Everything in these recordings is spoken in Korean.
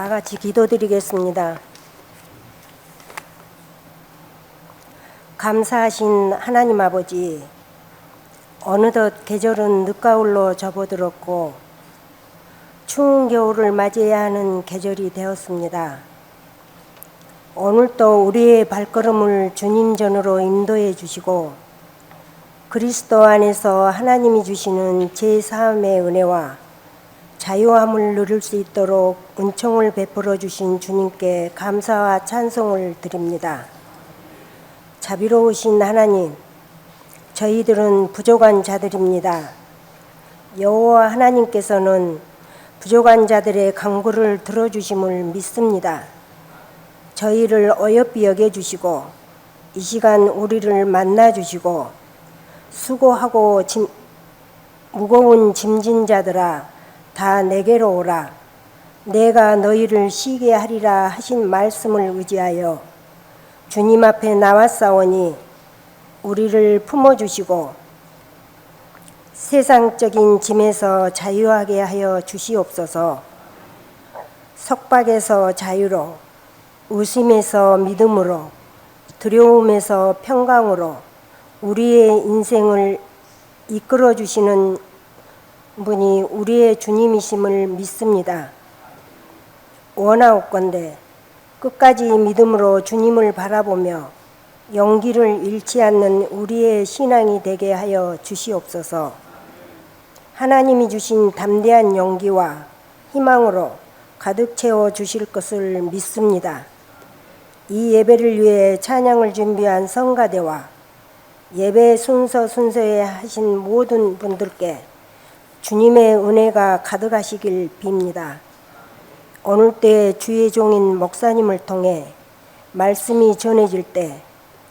다 같이 기도드리겠습니다. 감사하신 하나님 아버지, 어느덧 계절은 늦가을로 접어들었고 추운 겨울을 맞이해야 하는 계절이 되었습니다. 오늘도 우리의 발걸음을 주님 전으로 인도해 주시고 그리스도 안에서 하나님이 주시는 제3의 은혜와 자유함을 누릴 수 있도록 은총을 베풀어 주신 주님께 감사와 찬송을 드립니다. 자비로우신 하나님, 저희들은 부족한 자들입니다. 여호와 하나님께서는 부족한 자들의 간구를 들어주심을 믿습니다. 저희를 어여삐 여겨주시고 이 시간 우리를 만나주시고 수고하고 무거운 짐진 자들아 다 내게로 오라. 내가 너희를 쉬게 하리라 하신 말씀을 의지하여 주님 앞에 나왔사오니 우리를 품어주시고 세상적인 짐에서 자유하게 하여 주시옵소서. 속박에서 자유로, 의심에서 믿음으로, 두려움에서 평강으로 우리의 인생을 이끌어 주시는 분이 우리의 주님이심을 믿습니다. 원하옵건대 끝까지 믿음으로 주님을 바라보며 용기를 잃지 않는 우리의 신앙이 되게 하여 주시옵소서. 하나님이 주신 담대한 용기와 희망으로 가득 채워 주실 것을 믿습니다. 이 예배를 위해 찬양을 준비한 성가대와 예배 순서에 하신 모든 분들께 주님의 은혜가 가득하시길 빕니다. 오늘 때 주의 종인 목사님을 통해 말씀이 전해질 때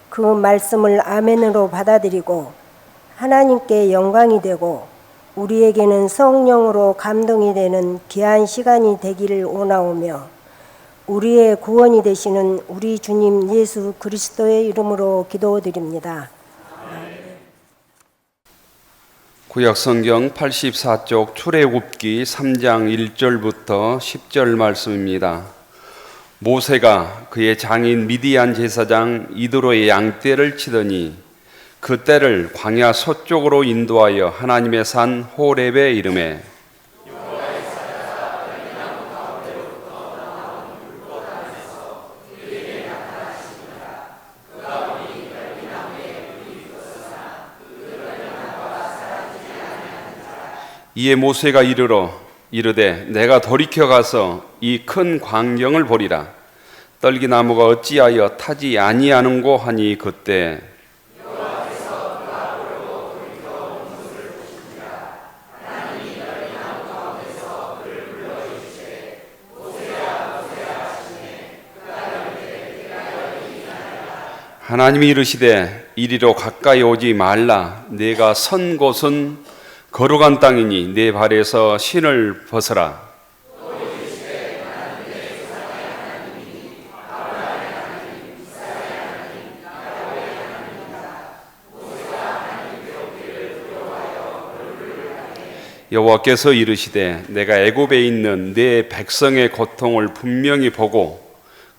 그 말씀을 아멘으로 받아들이고 하나님께 영광이 되고 우리에게는 성령으로 감동이 되는 귀한 시간이 되기를 원하오며 우리의 구원이 되시는 우리 주님 예수 그리스도의 이름으로 기도드립니다. 구약성경 84쪽 출애굽기 3장 1절부터 10절 말씀입니다. 모세가 그의 장인 미디안 제사장 이드로의 양떼를 치더니 그 떼를 광야 서쪽으로 인도하여 하나님의 산 호렙에 이르매 이에 모세가 이르되 내가 돌이켜 가서 이 큰 광경을 보리라. 떨기나무가 어찌하여 타지 아니하는고 하니 그때 하나님이 이르시되 이리로 가까이 오지 말라. 내가 선 곳은 거룩한 땅이니 내 발에서 신을 벗어라. 여호와께서 이르시되 내가 애굽에 있는 내 백성의 고통을 분명히 보고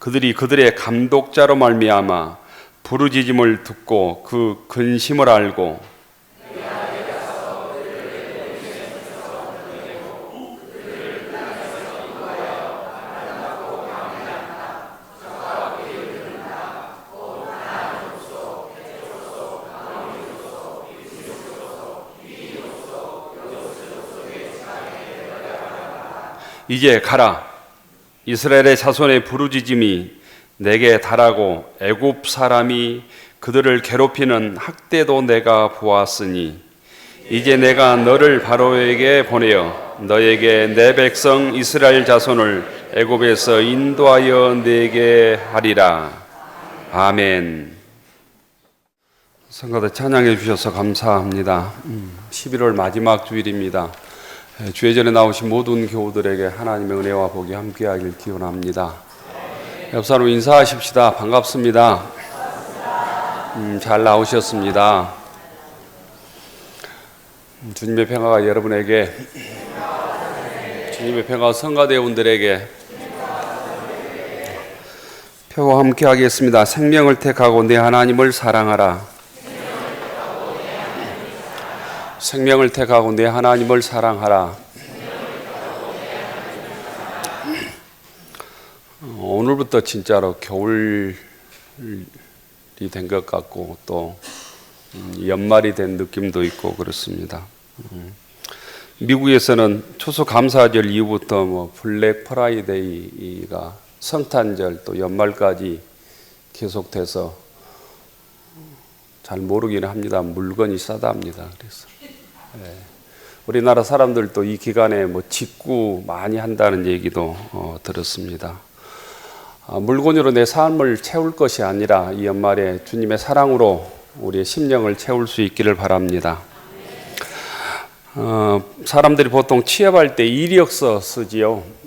그들이 그들의 감독자로 말미암아 부르짖음을 듣고 그 근심을 알고 이제 가라. 이스라엘의 자손의 부르짖음이 내게 달하고 애굽 사람이 그들을 괴롭히는 학대도 내가 보았으니 이제 내가 너를 바로에게 보내어 너에게 내 백성 이스라엘 자손을 애굽에서 인도하여 내게 하리라. 아멘. 성가대 찬양해 주셔서 감사합니다. 11월 마지막 주일입니다. 주의 전에 나오신 모든 교우들에게 하나님의 은혜와 복이 함께하길 기원합니다. 옆 사람 인사하십시다. 반갑습니다. 잘 나오셨습니다. 주님의 평화가 여러분에게, 주님의 평화가 성가대원들에게 표와 함께 하겠습니다. 생명을 택하고 내 하나님을 사랑하라. 생명을 택하고 내 하나님을 사랑하라. 오늘부터 진짜로 겨울이 된 것 같고 또 연말이 된 느낌도 있고 그렇습니다. 미국에서는 추수감사절 이후부터 블랙 프라이데이가 성탄절 또 연말까지 계속돼서 잘 모르기는 합니다. 물건이 싸답니다. 그래서 우리나라 사람들도 이 기간에 직구 많이 한다는 얘기도 들었습니다. 물건으로 내 삶을 채울 것이 아니라 이 연말에 주님의 사랑으로 우리의 심령을 채울 수 있기를 바랍니다. 사람들이 보통 취업할 때 이력서 쓰지요.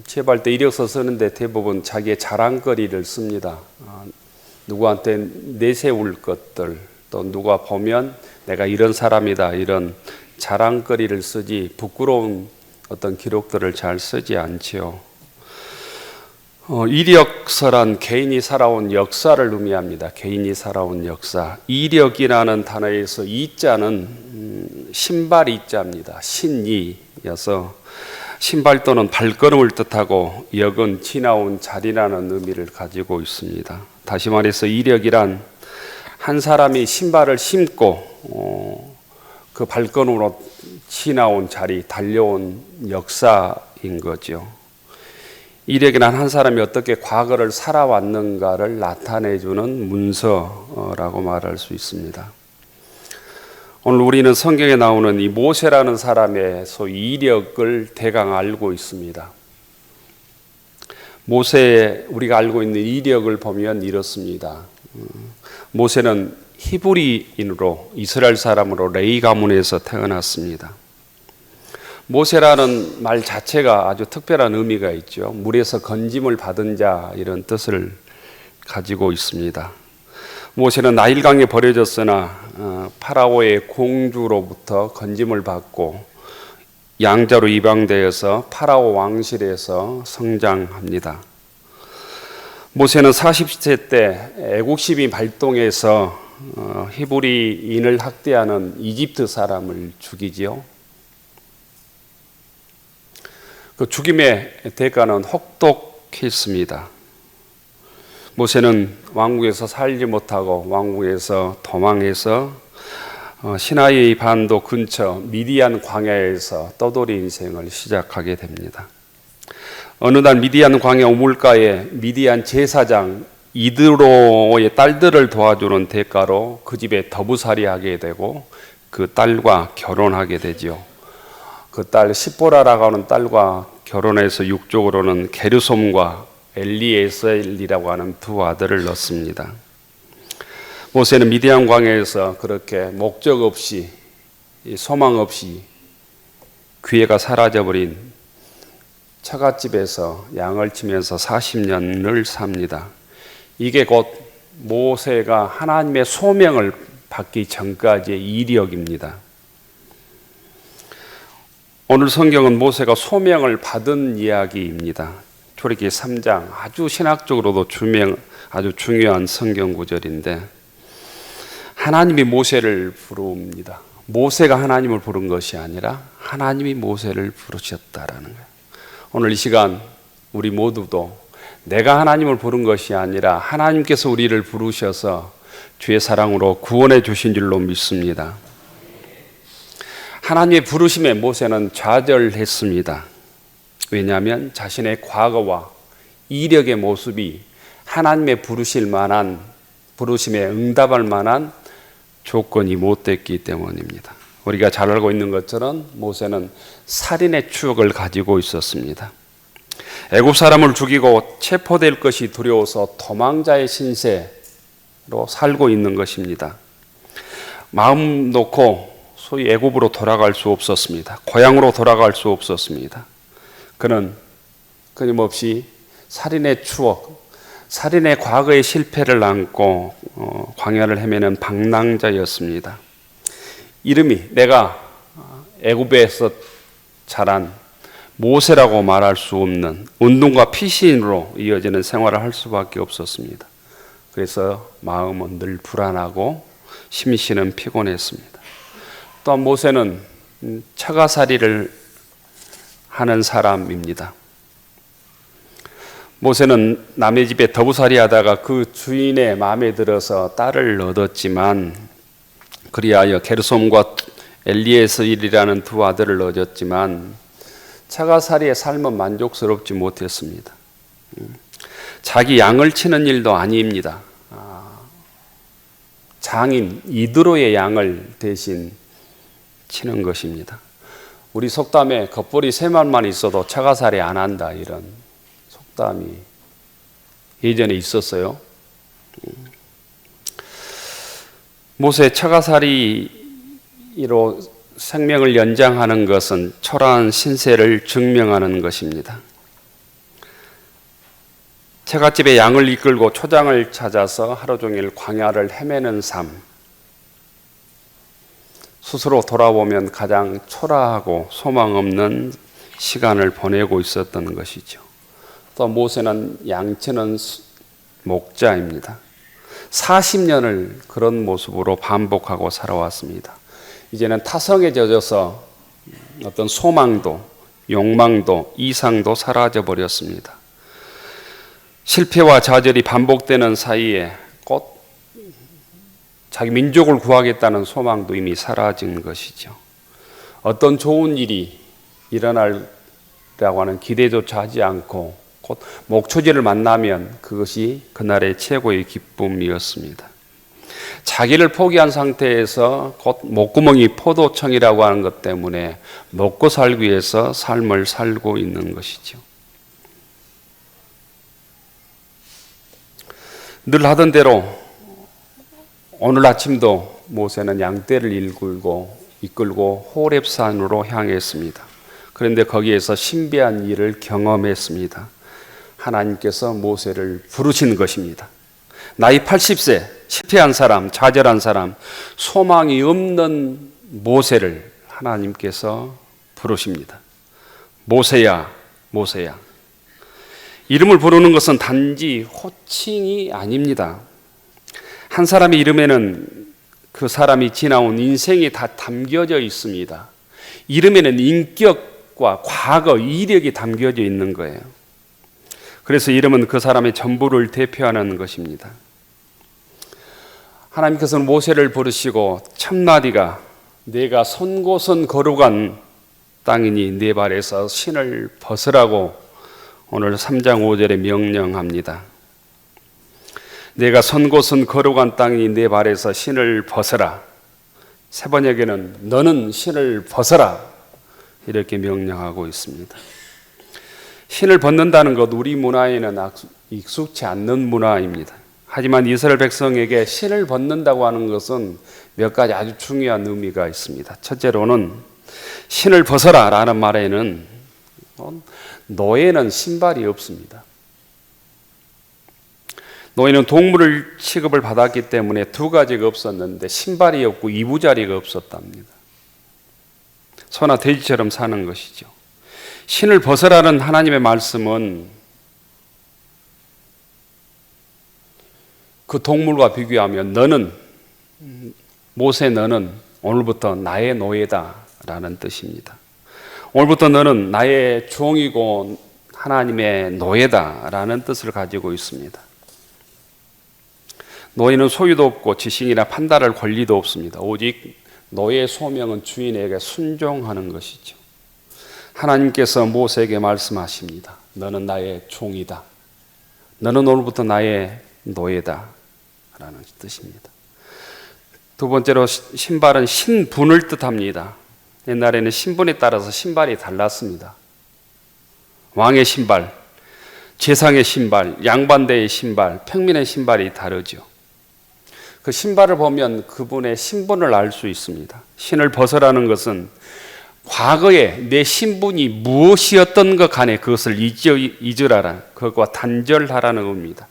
취업할 때 이력서 쓰는데 대부분 자기의 자랑거리를 씁니다. 누구한테 내세울 것들, 또 누가 보면 내가 이런 사람이다, 이런 자랑거리를 쓰지 부끄러운 어떤 기록들을 잘 쓰지 않지요. 이력서란 개인이 살아온 역사를 의미합니다. 개인이 살아온 역사. 이력이라는 단어에서 이자는 신발 이자입니다. 신이여서 신발 또는 발걸음을 뜻하고 역은 지나온 자리라는 의미를 가지고 있습니다. 다시 말해서 이력이란 한 사람이 신발을 신고 그 발걸음으로 지나온 자리, 달려온 역사인 거죠. 이력이란 한 사람이 어떻게 과거를 살아왔는가를 나타내주는 문서라고 말할 수 있습니다. 오늘 우리는 성경에 나오는 이 모세라는 사람의 소위 이력을 대강 알고 있습니다. 모세의 우리가 알고 있는 이력을 보면 이렇습니다. 모세는 히브리인으로 이스라엘 사람으로 레위 가문에서 태어났습니다. 모세라는 말 자체가 아주 특별한 의미가 있죠. 물에서 건짐을 받은 자 이런 뜻을 가지고 있습니다. 모세는 나일강에 버려졌으나 파라오의 공주로부터 건짐을 받고 양자로 입양되어서 파라오 왕실에서 성장합니다. 모세는 40세 때 애국심이 발동해서 히브리인을 학대하는 이집트 사람을 죽이지요. 그 죽임의 대가는 혹독했습니다. 모세는 왕국에서 살지 못하고 왕국에서 도망해서 시나이 반도 근처 미디안 광야에서 떠돌이 인생을 시작하게 됩니다. 어느 날 미디안 광야 우물가에 미디안 제사장 이드로의 딸들을 도와주는 대가로 그 집에 더부살이하게 되고 그 딸과 결혼하게 되죠. 그 딸 시보라라고 하는 딸과 결혼해서 육적으로는 게르솜과 엘리에셀이라고 하는 두 아들을 낳습니다. 모세는 미디안 광야에서 그렇게 목적 없이 소망 없이 기회가 사라져버린 처갓집에서 양을 치면서 40년을 삽니다. 이게 곧 모세가 하나님의 소명을 받기 전까지의 이력입니다. 오늘 성경은 모세가 소명을 받은 이야기입니다. 출애굽기 3장 아주 신학적으로도 아주 중요한 성경 구절인데 하나님이 모세를 부릅니다. 모세가 하나님을 부른 것이 아니라 하나님이 모세를 부르셨다라는 거예요. 오늘 이 시간 우리 모두도 내가 하나님을 부른 것이 아니라 하나님께서 우리를 부르셔서 주의 사랑으로 구원해 주신 줄로 믿습니다. 하나님의 부르심에 모세는 좌절했습니다. 왜냐하면 자신의 과거와 이력의 모습이 하나님의 부르실 만한 부르심에 응답할 만한 조건이 못 됐기 때문입니다. 우리가 잘 알고 있는 것처럼 모세는 살인의 추억을 가지고 있었습니다. 애굽 사람을 죽이고 체포될 것이 두려워서 도망자의 신세로 살고 있는 것입니다. 마음 놓고 소위 애굽으로 돌아갈 수 없었습니다. 고향으로 돌아갈 수 없었습니다. 그는 끊임없이 살인의 추억, 살인의 과거의 실패를 안고 광야를 헤매는 방랑자였습니다. 이름이 내가 애굽에서 자란 모세라고 말할 수 없는 운동과 피신으로 이어지는 생활을 할 수밖에 없었습니다. 그래서 마음은 늘 불안하고 심신은 피곤했습니다. 또한 모세는 처가살이를 하는 사람입니다. 모세는 남의 집에 더부살이 하다가 그 주인의 마음에 들어서 딸을 얻었지만, 그리하여 게르솜과 엘리에셀이라는 두 아들을 얻었지만 처가살이의 삶은 만족스럽지 못했습니다. 자기 양을 치는 일도 아닙니다. 장인 이드로의 양을 대신 치는 것입니다. 우리 속담에 겉벌이 세 말만 있어도 처가살이 안 한다, 이런 속담이 예전에 있었어요. 모세 처가살이로 생명을 연장하는 것은 초라한 신세를 증명하는 것입니다. 처갓집에 양을 이끌고 초장을 찾아서 하루 종일 광야를 헤매는 삶, 스스로 돌아보면 가장 초라하고 소망 없는 시간을 보내고 있었던 것이죠. 또 모세는 양치는 목자입니다. 40년을 그런 모습으로 반복하고 살아왔습니다. 이제는 타성에 젖어서 어떤 소망도 욕망도 이상도 사라져 버렸습니다. 실패와 좌절이 반복되는 사이에 곧 자기 민족을 구하겠다는 소망도 이미 사라진 것이죠. 어떤 좋은 일이 일어날이라고 하는 기대조차 하지 않고 곧 목초지를 만나면 그것이 그날의 최고의 기쁨이었습니다. 자기를 포기한 상태에서 곧 목구멍이 포도청이라고 하는 것 때문에 먹고 살기 위해서 삶을 살고 있는 것이죠. 늘 하던 대로 오늘 아침도 모세는 양떼를 이끌고 호렙산으로 향했습니다. 그런데 거기에서 신비한 일을 경험했습니다. 하나님께서 모세를 부르신 것입니다. 나이 80세, 실패한 사람, 좌절한 사람, 소망이 없는 모세를 하나님께서 부르십니다. 모세야, 모세야. 이름을 부르는 것은 단지 호칭이 아닙니다. 한 사람의 이름에는 그 사람이 지나온 인생이 다 담겨져 있습니다. 이름에는 인격과 과거, 이력이 담겨져 있는 거예요. 그래서 이름은 그 사람의 전부를 대표하는 것입니다. 하나님께서는 모세를 부르시고 첫마디가 내가 선 곳은 거룩한 땅이니 네 발에서 신을 벗으라고 오늘 3장 5절에 명령합니다. 내가 선 곳은 거룩한 땅이니 네 발에서 신을 벗어라. 세 번역에는 너는 신을 벗어라 이렇게 명령하고 있습니다. 신을 벗는다는 것 우리 문화에는 익숙치 않는 문화입니다. 하지만 이스라엘 백성에게 신을 벗는다고 하는 것은 몇 가지 아주 중요한 의미가 있습니다. 첫째로는 신을 벗어라 라는 말에는 노예는 신발이 없습니다. 노예는 동물 취급을 받았기 때문에 두 가지가 없었는데 신발이 없고 이부자리가 없었답니다. 소나 돼지처럼 사는 것이죠. 신을 벗어라는 하나님의 말씀은 그 동물과 비교하면 모세 너는 오늘부터 나의 노예다 라는 뜻입니다. 오늘부터 너는 나의 종이고 하나님의 노예다 라는 뜻을 가지고 있습니다. 노예는 소유도 없고 지식이나 판단할 권리도 없습니다. 오직 노예의 소명은 주인에게 순종하는 것이죠. 하나님께서 모세에게 말씀하십니다. 너는 나의 종이다. 너는 오늘부터 나의 노예다 라는 뜻입니다. 두 번째로 신발은 신분을 뜻합니다. 옛날에는 신분에 따라서 신발이 달랐습니다. 왕의 신발, 재상의 신발, 양반대의 신발, 평민의 신발이 다르죠. 그 신발을 보면 그분의 신분을 알 수 있습니다. 신을 벗어라는 것은 과거에 내 신분이 무엇이었던 것 간에 그것을 잊으라라. 그것과 단절하라는 의미입니다.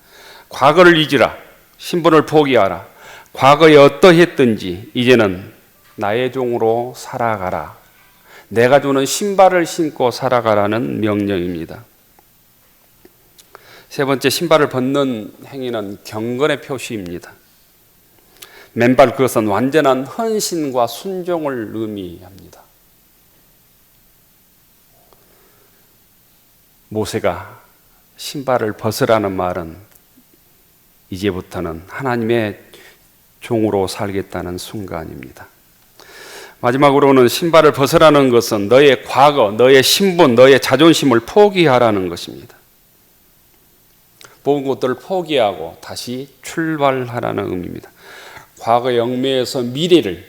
과거를 잊으라. 신분을 포기하라. 과거에 어떠했든지 이제는 나의 종으로 살아가라. 내가 주는 신발을 신고 살아가라는 명령입니다. 세 번째, 신발을 벗는 행위는 경건의 표시입니다. 맨발, 그것은 완전한 헌신과 순종을 의미합니다. 모세가 신발을 벗으라는 말은 이제부터는 하나님의 종으로 살겠다는 순간입니다. 마지막으로는 신발을 벗으라는 것은 너의 과거, 너의 신분, 너의 자존심을 포기하라는 것입니다. 모든 것들을 포기하고 다시 출발하라는 의미입니다. 과거 영매에서 미래를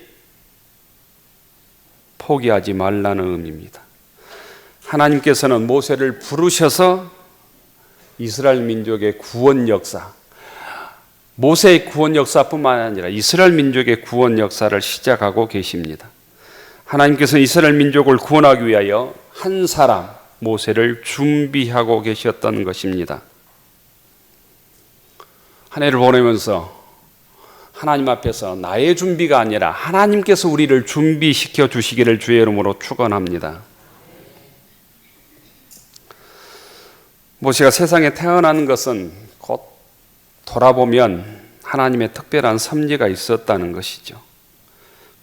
포기하지 말라는 의미입니다. 하나님께서는 모세를 부르셔서 이스라엘 민족의 구원 역사, 모세의 구원 역사뿐만 아니라 이스라엘 민족의 구원 역사를 시작하고 계십니다. 하나님께서는 이스라엘 민족을 구원하기 위하여 한 사람, 모세를 준비하고 계셨던 것입니다. 한 해를 보내면서 하나님 앞에서 나의 준비가 아니라 하나님께서 우리를 준비시켜 주시기를 주의 이름으로 축원합니다. 모세가 세상에 태어난 것은 곧 돌아보면 하나님의 특별한 섭리가 있었다는 것이죠.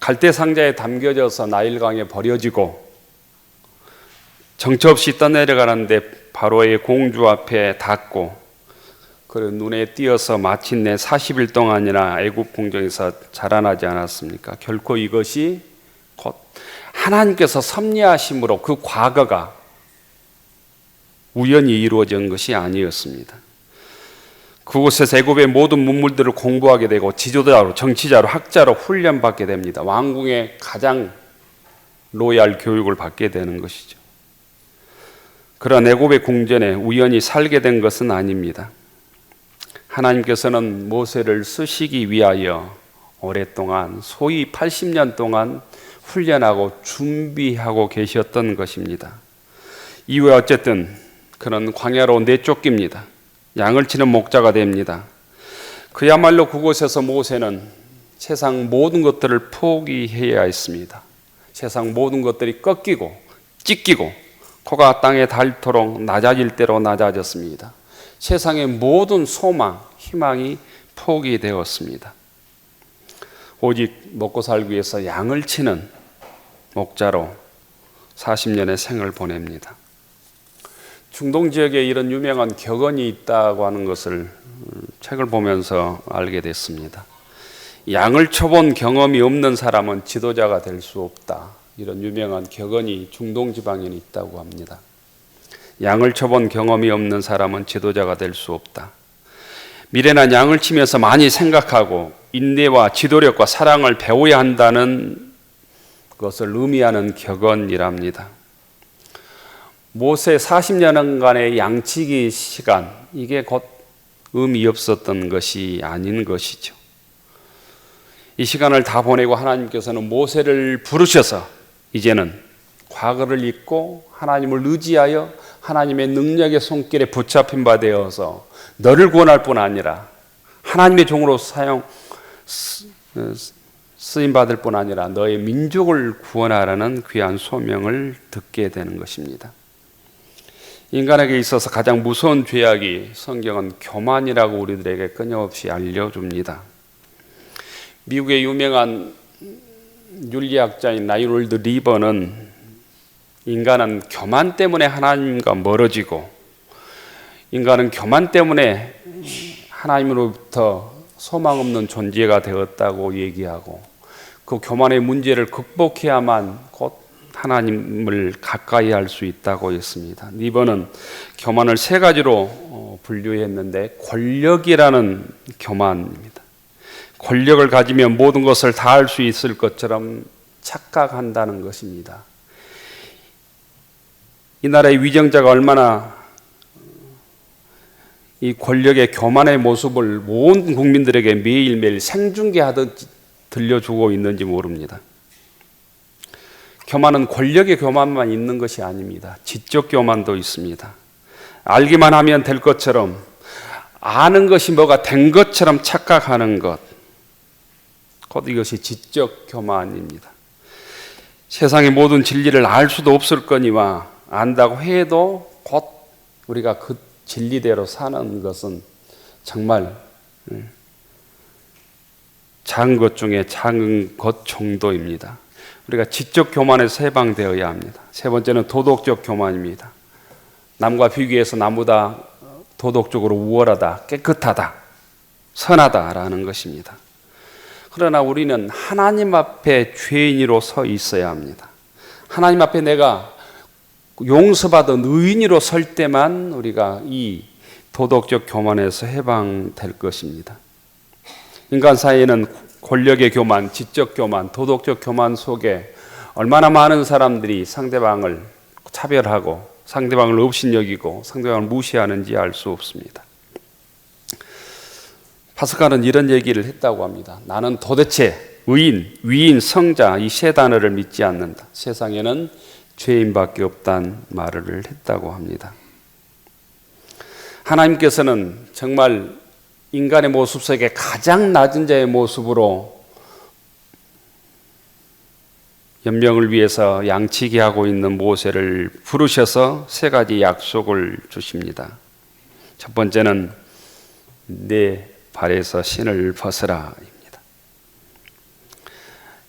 갈대 상자에 담겨져서 나일강에 버려지고 정처 없이 떠내려가는데 바로의 공주 앞에 닿고 그 눈에 띄어서 마침내 40일 동안이나 애굽 궁정에서 자라나지 않았습니까? 결코 이것이 곧 하나님께서 섭리하심으로 그 과거가 우연히 이루어진 것이 아니었습니다. 그곳에서 애굽의 모든 문물들을 공부하게 되고 지도자로, 정치자로, 학자로 훈련받게 됩니다. 왕궁의 가장 로얄 교육을 받게 되는 것이죠. 그런 애굽의 궁전에 우연히 살게 된 것은 아닙니다. 하나님께서는 모세를 쓰시기 위하여 오랫동안, 소위 80년 동안 훈련하고 준비하고 계셨던 것입니다. 이후에 어쨌든 그는 광야로 내쫓깁니다. 양을 치는 목자가 됩니다. 그야말로 그곳에서 모세는 세상 모든 것들을 포기해야 했습니다. 세상 모든 것들이 꺾이고 찢기고 코가 땅에 닿도록 낮아질 대로 낮아졌습니다. 세상의 모든 소망, 희망이 포기되었습니다. 오직 먹고 살기 위해서 양을 치는 목자로 40년의 생을 보냅니다. 중동 지역에 이런 유명한 격언이 있다고 하는 것을 책을 보면서 알게 됐습니다. 양을 쳐본 경험이 없는 사람은 지도자가 될 수 없다. 이런 유명한 격언이 중동 지방에 있다고 합니다. 양을 쳐본 경험이 없는 사람은 지도자가 될 수 없다. 미래난 양을 치면서 많이 생각하고 인내와 지도력과 사랑을 배워야 한다는 것을 의미하는 격언이랍니다. 모세 40년간의 양치기 시간, 이게 곧 의미 없었던 것이 아닌 것이죠. 이 시간을 다 보내고 하나님께서는 모세를 부르셔서 이제는 과거를 잊고 하나님을 의지하여 하나님의 능력의 손길에 붙잡힌 바 되어서 너를 구원할 뿐 아니라 하나님의 종으로 쓰임 받을 뿐 아니라 너의 민족을 구원하라는 귀한 소명을 듣게 되는 것입니다. 인간에게 있어서 가장 무서운 죄악이 성경은 교만이라고 우리들에게 끊임없이 알려줍니다. 미국의 유명한 윤리학자인 나이롤드 리버는 인간은 교만 때문에 하나님과 멀어지고 인간은 교만 때문에 하나님으로부터 소망 없는 존재가 되었다고 얘기하고 그 교만의 문제를 극복해야만 곧 하나님을 가까이 할 수 있다고 했습니다. 리버는 교만을 세 가지로 분류했는데 권력이라는 교만입니다. 권력을 가지면 모든 것을 다 할 수 있을 것처럼 착각한다는 것입니다. 이 나라의 위정자가 얼마나 이 권력의 교만의 모습을 모든 국민들에게 매일매일 생중계하듯 들려주고 있는지 모릅니다. 교만은 권력의 교만만 있는 것이 아닙니다. 지적 교만도 있습니다. 알기만 하면 될 것처럼 아는 것이 뭐가 된 것처럼 착각하는 것, 곧 이것이 지적 교만입니다. 세상의 모든 진리를 알 수도 없을 거니와 안다고 해도 곧 우리가 그 진리대로 사는 것은 정말 작은 것 중에 작은 것 정도입니다. 우리가 지적 교만에서 해방되어야 합니다. 세 번째는 도덕적 교만입니다. 남과 비교해서 나보다 도덕적으로 우월하다, 깨끗하다, 선하다라는 것입니다. 그러나 우리는 하나님 앞에 죄인으로 서 있어야 합니다. 하나님 앞에 내가 용서받은 의인으로 설 때만 우리가 이 도덕적 교만에서 해방될 것입니다. 인간 사이에는 권력의 교만, 지적 교만, 도덕적 교만 속에 얼마나 많은 사람들이 상대방을 차별하고 상대방을 업신여기고 상대방을 무시하는지 알 수 없습니다. 파스칼은 이런 얘기를 했다고 합니다. 나는 도대체 의인, 위인, 성자 이 세 단어를 믿지 않는다. 세상에는 죄인밖에 없다는 말을 했다고 합니다. 하나님께서는 정말 인간의 모습 속에 가장 낮은 자의 모습으로 연명을 위해서 양치기 하고 있는 모세를 부르셔서 세 가지 약속을 주십니다. 첫 번째는 내 발에서 신을 벗으라 입니다.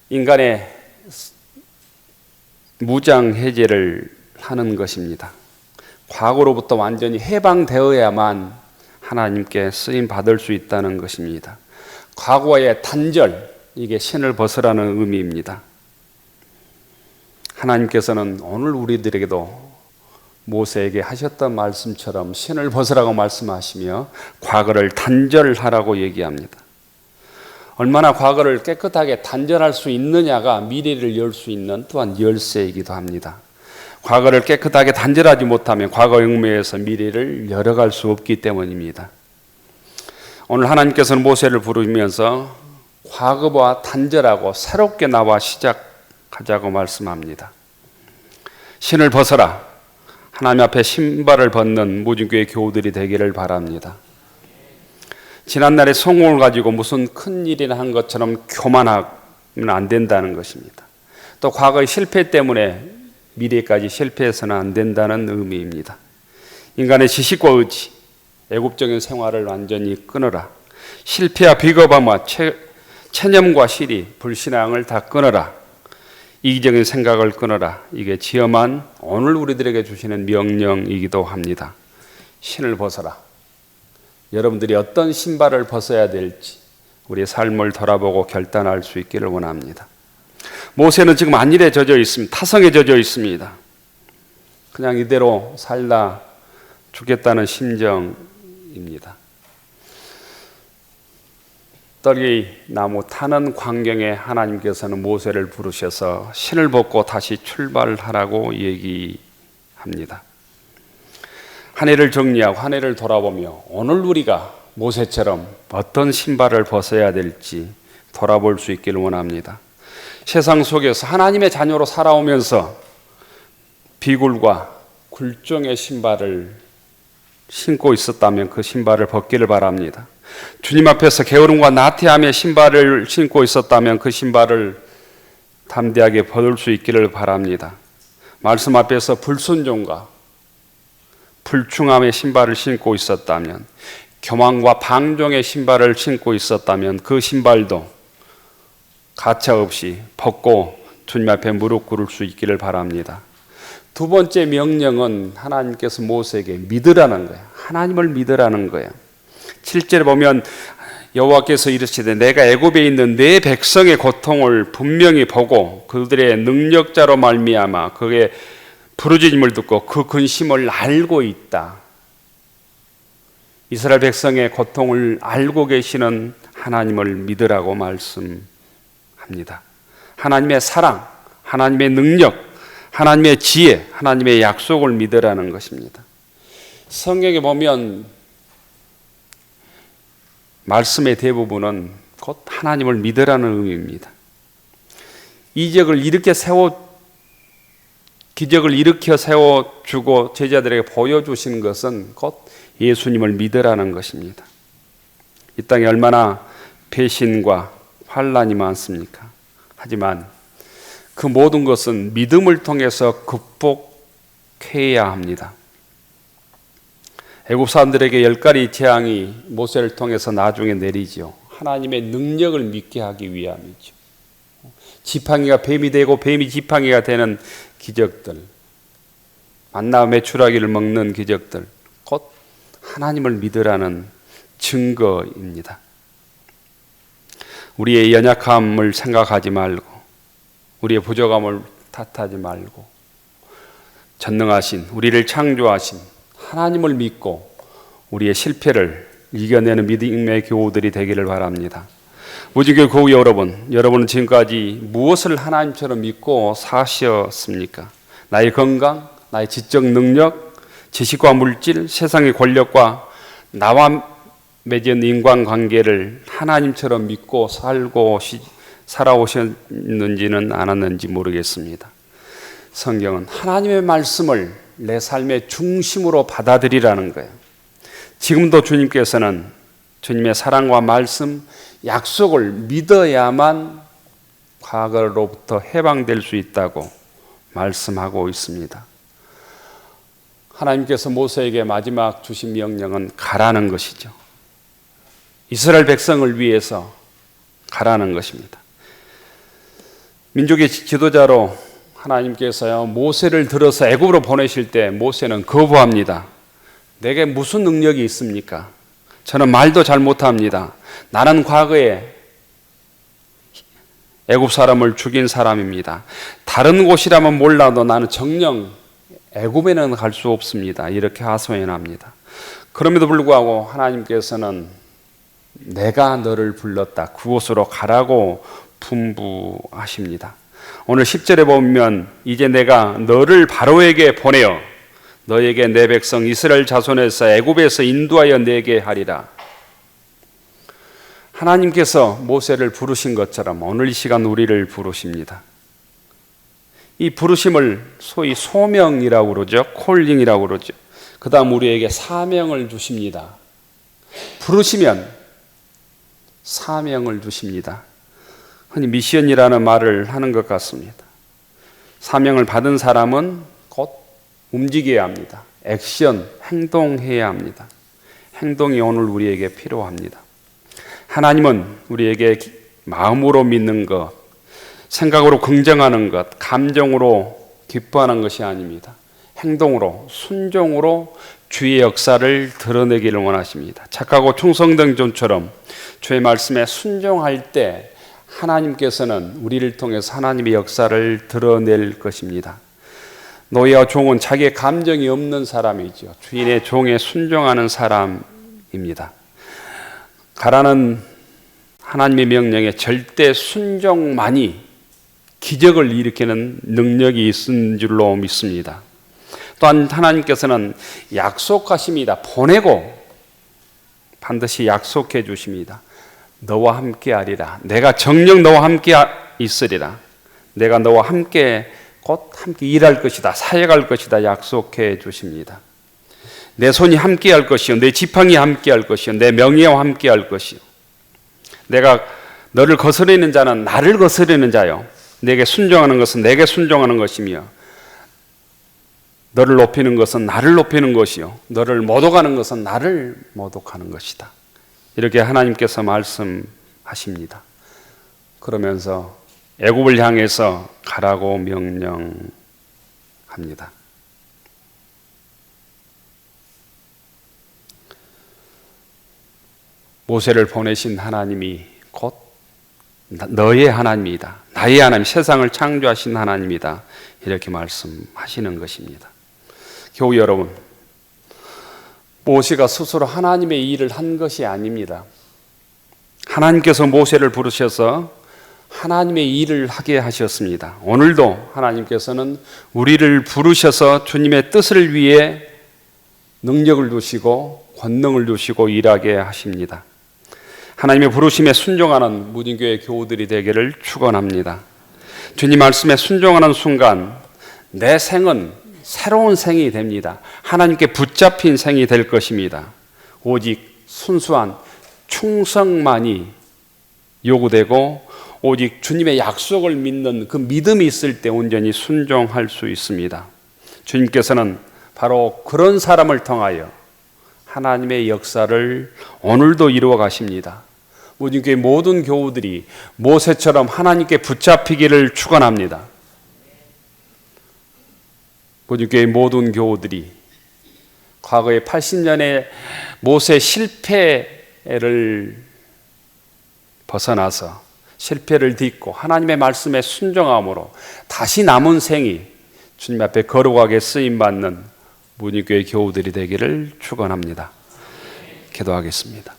인간의 무장 해제를 하는 것입니다. 과거로부터 완전히 해방되어야만 하나님께 쓰임 받을 수 있다는 것입니다. 과거의 단절, 이게 신을 벗으라는 의미입니다. 하나님께서는 오늘 우리들에게도 모세에게 하셨던 말씀처럼 신을 벗으라고 말씀하시며 과거를 단절하라고 얘기합니다. 얼마나 과거를 깨끗하게 단절할 수 있느냐가 미래를 열 수 있는 또한 열쇠이기도 합니다. 과거를 깨끗하게 단절하지 못하면 과거 얽매여서 미래를 열어갈 수 없기 때문입니다. 오늘 하나님께서는 모세를 부르면서 과거와 단절하고 새롭게 나와 시작하자고 말씀합니다. 신을 벗어라. 하나님 앞에 신발을 벗는 모진교회 교우들이 되기를 바랍니다. 지난날의 성공을 가지고 무슨 큰 일이나 한 것처럼 교만하면 안 된다는 것입니다. 또 과거의 실패 때문에 미래까지 실패해서는 안 된다는 의미입니다. 인간의 지식과 의지, 애국적인 생활을 완전히 끊어라. 실패와 비겁함과 체념과 시리, 불신앙을 다 끊어라. 이기적인 생각을 끊어라. 이게 지엄한 오늘 우리들에게 주시는 명령이기도 합니다. 신을 벗어라. 여러분들이 어떤 신발을 벗어야 될지 우리의 삶을 돌아보고 결단할 수 있기를 원합니다. 모세는 지금 안일에 젖어 있습니다. 타성에 젖어 있습니다. 그냥 이대로 살다 죽겠다는 심정입니다. 떨기 나무 타는 광경에 하나님께서는 모세를 부르셔서 신을 벗고 다시 출발하라고 얘기합니다. 한 해를 정리하고 한 해를 돌아보며 오늘 우리가 모세처럼 어떤 신발을 벗어야 될지 돌아볼 수 있기를 원합니다. 세상 속에서 하나님의 자녀로 살아오면서 비굴과 굴종의 신발을 신고 있었다면 그 신발을 벗기를 바랍니다. 주님 앞에서 게으름과 나태함의 신발을 신고 있었다면 그 신발을 담대하게 벗을 수 있기를 바랍니다. 말씀 앞에서 불순종과 불충함의 신발을 신고 있었다면, 교만과 방종의 신발을 신고 있었다면 그 신발도 가차없이 벗고 주님 앞에 무릎 꿇을 수 있기를 바랍니다. 두 번째 명령은 하나님께서 모세에게 믿으라는 거예요. 하나님을 믿으라는 거예요. 7절에 보면 여호와께서 이르시되 내가 애굽에 있는 내 백성의 고통을 분명히 보고 그들의 능력자로 말미암아 그의 부르짖음을 듣고 그 근심을 알고 있다. 이스라엘 백성의 고통을 알고 계시는 하나님을 믿으라고 말씀합니다. 하나님의 사랑, 하나님의 능력, 하나님의 지혜, 하나님의 약속을 믿으라는 것입니다. 성경에 보면 말씀의 대부분은 곧 하나님을 믿으라는 의미입니다. 기적을 일으켜 세워주고 제자들에게 보여주신 것은 곧 예수님을 믿으라는 것입니다. 이 땅에 얼마나 배신과 환란이 많습니까? 하지만 그 모든 것은 믿음을 통해서 극복해야 합니다. 애굽 사람들에게 10가지 재앙이 모세를 통해서 나중에 내리죠. 하나님의 능력을 믿게 하기 위함이죠. 지팡이가 뱀이 되고 뱀이 지팡이가 되는 기적들, 만나 메추라기를 먹는 기적들, 곧 하나님을 믿으라는 증거입니다. 우리의 연약함을 생각하지 말고, 우리의 부족함을 탓하지 말고, 전능하신, 우리를 창조하신 하나님을 믿고 우리의 실패를 이겨내는 믿음의 교우들이 되기를 바랍니다. 무지개 교우 여러분은 지금까지 무엇을 하나님처럼 믿고 사셨습니까? 나의 건강, 나의 지적 능력, 지식과 물질, 세상의 권력과 나와 맺은 인간관계를 하나님처럼 믿고 살아오셨는지는 않았는지 모르겠습니다. 성경은 하나님의 말씀을 내 삶의 중심으로 받아들이라는 거예요. 지금도 주님께서는 주님의 사랑과 말씀, 약속을 믿어야만 과거로부터 해방될 수 있다고 말씀하고 있습니다. 하나님께서 모세에게 마지막 주신 명령은 가라는 것이죠. 이스라엘 백성을 위해서 가라는 것입니다. 민족의 지도자로 하나님께서요, 모세를 들어서 애굽으로 보내실 때 모세는 거부합니다. 내게 무슨 능력이 있습니까? 저는 말도 잘 못합니다. 나는 과거에 애굽 사람을 죽인 사람입니다. 다른 곳이라면 몰라도 나는 정녕 애굽에는 갈 수 없습니다. 이렇게 하소연합니다. 그럼에도 불구하고 하나님께서는 내가 너를 불렀다. 그곳으로 가라고 분부하십니다. 오늘 10절에 보면 이제 내가 너를 바로에게 보내어 너에게 내 백성 이스라엘 자손에서 애굽에서 인도하여 내게 하리라. 하나님께서 모세를 부르신 것처럼 오늘 이 시간 우리를 부르십니다. 이 부르심을 소위 소명이라고 그러죠. 콜링이라고 그러죠. 그 다음 우리에게 사명을 주십니다. 부르시면 사명을 주십니다. 흔히 미션이라는 말을 하는 것 같습니다. 사명을 받은 사람은 곧 움직여야 합니다. 액션, 행동해야 합니다. 행동이 오늘 우리에게 필요합니다. 하나님은 우리에게 마음으로 믿는 것, 생각으로 긍정하는 것, 감정으로 기뻐하는 것이 아닙니다. 행동으로, 순종으로 주의 역사를 드러내기를 원하십니다. 착하고 충성된 존처럼 주의 말씀에 순종할 때 하나님께서는 우리를 통해서 하나님의 역사를 드러낼 것입니다. 노예와 종은 자기의 감정이 없는 사람이죠. 주인의 종에 순종하는 사람입니다. 가라는 하나님의 명령에 절대 순종만이 기적을 일으키는 능력이 있는 줄로 믿습니다. 또한 하나님께서는 약속하십니다. 보내고 반드시 약속해 주십니다. 너와 함께 하리라. 내가 정녕 너와 함께 있으리라. 내가 너와 함께 곧 함께 일할 것이다. 사역할 것이다. 약속해 주십니다. 내 손이 함께 할 것이요. 내 지팡이 함께 할 것이요. 내 명예와 함께 할 것이요. 내가 너를 거스르는 자는 나를 거스르는 자요. 내게 순종하는 것은 내게 순종하는 것이며 너를 높이는 것은 나를 높이는 것이요. 너를 모독하는 것은 나를 모독하는 것이다. 이렇게 하나님께서 말씀하십니다. 그러면서 애굽을 향해서 가라고 명령합니다. 모세를 보내신 하나님이 곧 너의 하나님이다. 나의 하나님, 세상을 창조하신 하나님이다. 이렇게 말씀하시는 것입니다. 교우 여러분, 모세가 스스로 하나님의 일을 한 것이 아닙니다. 하나님께서 모세를 부르셔서 하나님의 일을 하게 하셨습니다. 오늘도 하나님께서는 우리를 부르셔서 주님의 뜻을 위해 능력을 주시고 권능을 주시고 일하게 하십니다. 하나님의 부르심에 순종하는 무딘교회 교우들이 되기를 축원합니다. 주님 말씀에 순종하는 순간 내 생은 새로운 생이 됩니다. 하나님께 붙잡힌 생이 될 것입니다. 오직 순수한 충성만이 요구되고 오직 주님의 약속을 믿는 그 믿음이 있을 때 온전히 순종할 수 있습니다. 주님께서는 바로 그런 사람을 통하여 하나님의 역사를 오늘도 이루어 가십니다. 모든교회 모든 교우들이 모세처럼 하나님께 붙잡히기를 축원합니다. 모든교회 모든 교우들이 과거에 80년의 모세 실패를 벗어나서 실패를 딛고 하나님의 말씀에 순종함으로 다시 남은 생이 주님 앞에 거룩하게 쓰임받는 모든교회 교우들이 되기를 축원합니다. 기도하겠습니다.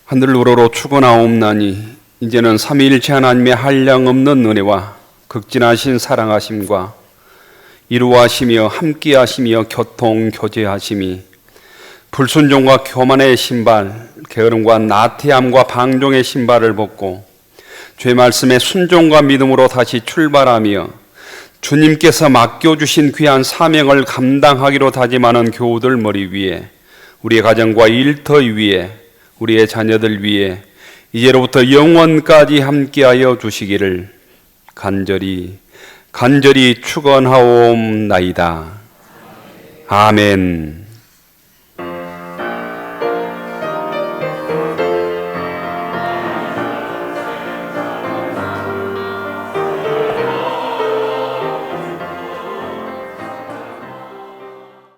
하늘 우러러 축원하옵나니 이제는 삼위일체 하나님의 한량없는 은혜와 극진하신 사랑하심과 이루하시며 함께하시며 교통교제하심이 불순종과 교만의 신발, 게으름과 나태함과 방종의 신발을 벗고 주의 말씀에 순종과 믿음으로 다시 출발하며 주님께서 맡겨주신 귀한 사명을 감당하기로 다짐하는 교우들 머리 위에, 우리의 가정과 일터 위에, 우리의 자녀들 위에 이제로부터 영원까지 함께하여 주시기를 간절히 축원하옵나이다. 아멘.